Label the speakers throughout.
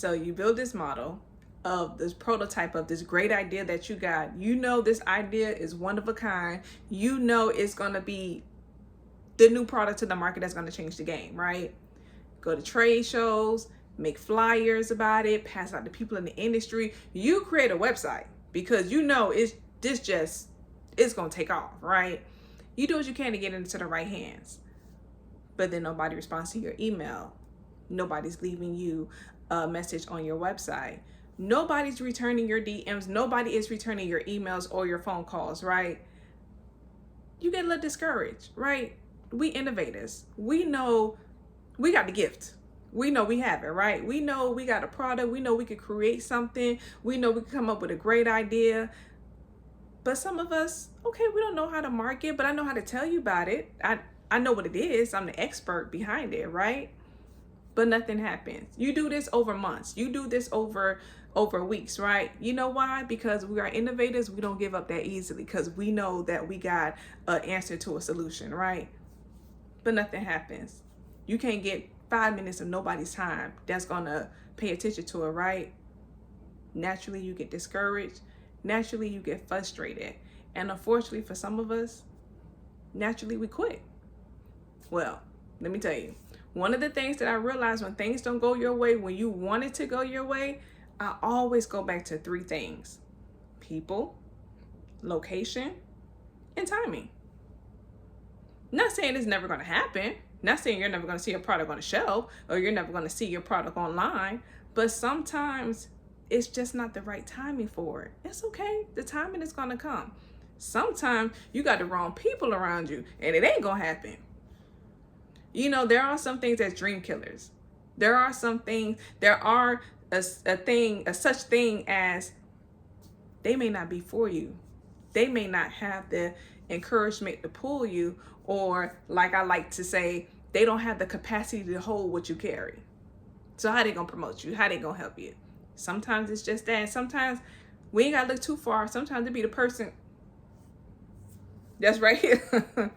Speaker 1: So you build this model of this prototype of this great idea that you got. You know this idea is one of a kind. You know it's going to be the new product to the market that's going to change the game, right? Go to trade shows, make flyers about it, pass out to people in the industry. You create a website because you know it's going to take off, right? You do what you can to get into the right hands. But then nobody responds to your email. Nobody's leaving you a message on your website. Nobody's returning your DMs. Nobody is returning your emails or your phone calls, right? You get a little discouraged, right? We innovators. We know we got the gift. We know we have it, right? We know we got a product. We know we could create something. We know we can come up with a great idea. But some of us, okay, we don't know how to market, but I know how to tell you about it. I know what it is. I'm the expert behind it, right? But nothing happens. You do this over months. You do this over weeks, right? You know why? Because we are innovators. We don't give up that easily because we know that we got an answer to a solution, right? But nothing happens. You can't get 5 minutes of nobody's time that's going to pay attention to it, right? Naturally, you get discouraged. Naturally, you get frustrated. And unfortunately, for some of us, naturally, we quit. Well, let me tell you, one of the things that I realized when things don't go your way, when you want it to go your way, I always go back to 3 things: people, location, and timing. Not saying it's never going to happen. Not saying you're never going to see a product on the shelf or you're never going to see your product online, but sometimes it's just not the right timing for it. It's okay. The timing is going to come. Sometimes you got the wrong people around you and it ain't going to happen. You know, there are some things that's dream killers. There are some things, there are a such thing as they may not be for you. They may not have the encouragement to pull you, or like I like to say, they don't have the capacity to hold what you carry. So how they gonna promote you? How they gonna help you? Sometimes it's just that. Sometimes we ain't gotta look too far. Sometimes it be the person that's right here.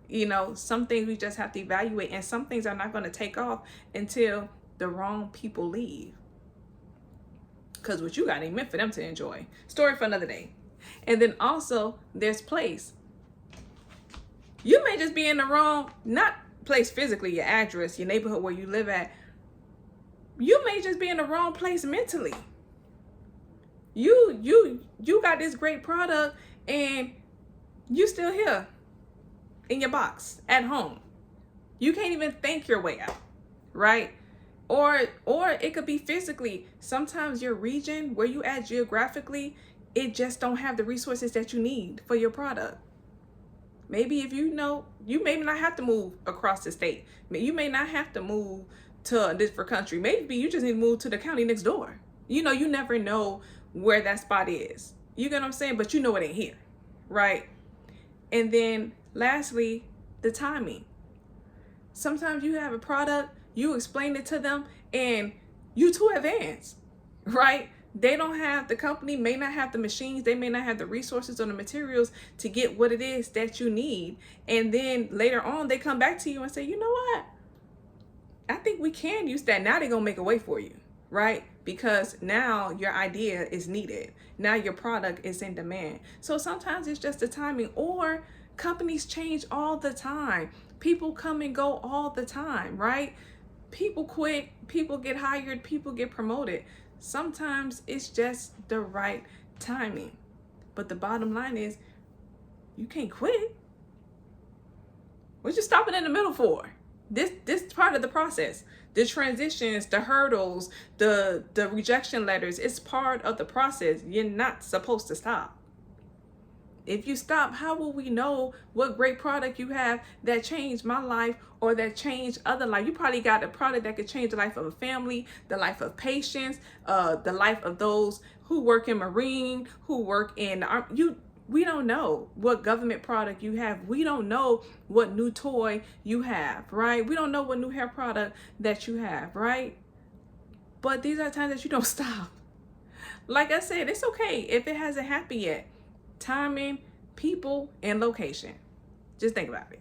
Speaker 1: You know, some things we just have to evaluate, and some things are not going to take off until the wrong people leave. Because what you got ain't meant for them to enjoy. Story for another day. And then also, there's place. You may just be in the wrong, not place physically, your address, your neighborhood where you live at. You may just be in the wrong place mentally. You got this great product and you still here in your box at home. You can't even think your way out, right? Or it could be physically. Sometimes your region where you at geographically, it just don't have the resources that you need for your product. Maybe if you know, you may not have to move across the state. You may not have to move to a different country. Maybe you just need to move to the county next door. You know, you never know where that spot is. You get what I'm saying? But you know it ain't here, right? And then lastly, the timing. Sometimes you have a product, you explain it to them, and you too advanced, right? They don't have, the company may not have the machines, they may not have the resources or the materials to get what it is that you need. And then later on, they come back to you and say, you know what? I think we can use that. Now they're going to make a way for you, right? Because now your idea is needed. Now your product is in demand. So sometimes it's just the timing, or companies change all the time. People come and go all the time, right? People quit, people get hired, people get promoted. Sometimes it's just the right timing. But the bottom line is, you can't quit. What you stopping in the middle for? This part of the process. The transitions, the hurdles, the rejection letters, it's part of the process. You're not supposed to stop. If you stop, how will we know what great product you have that changed my life or that changed other life? You probably got a product that could change the life of a family, the life of patients, the life of those who work in Marine, who work in the Army. We don't know what government product you have. We don't know what new toy you have, right? We don't know what new hair product that you have, right? But these are times that you don't stop. Like I said, it's okay if it hasn't happened yet. Timing, people, and location. Just think about it.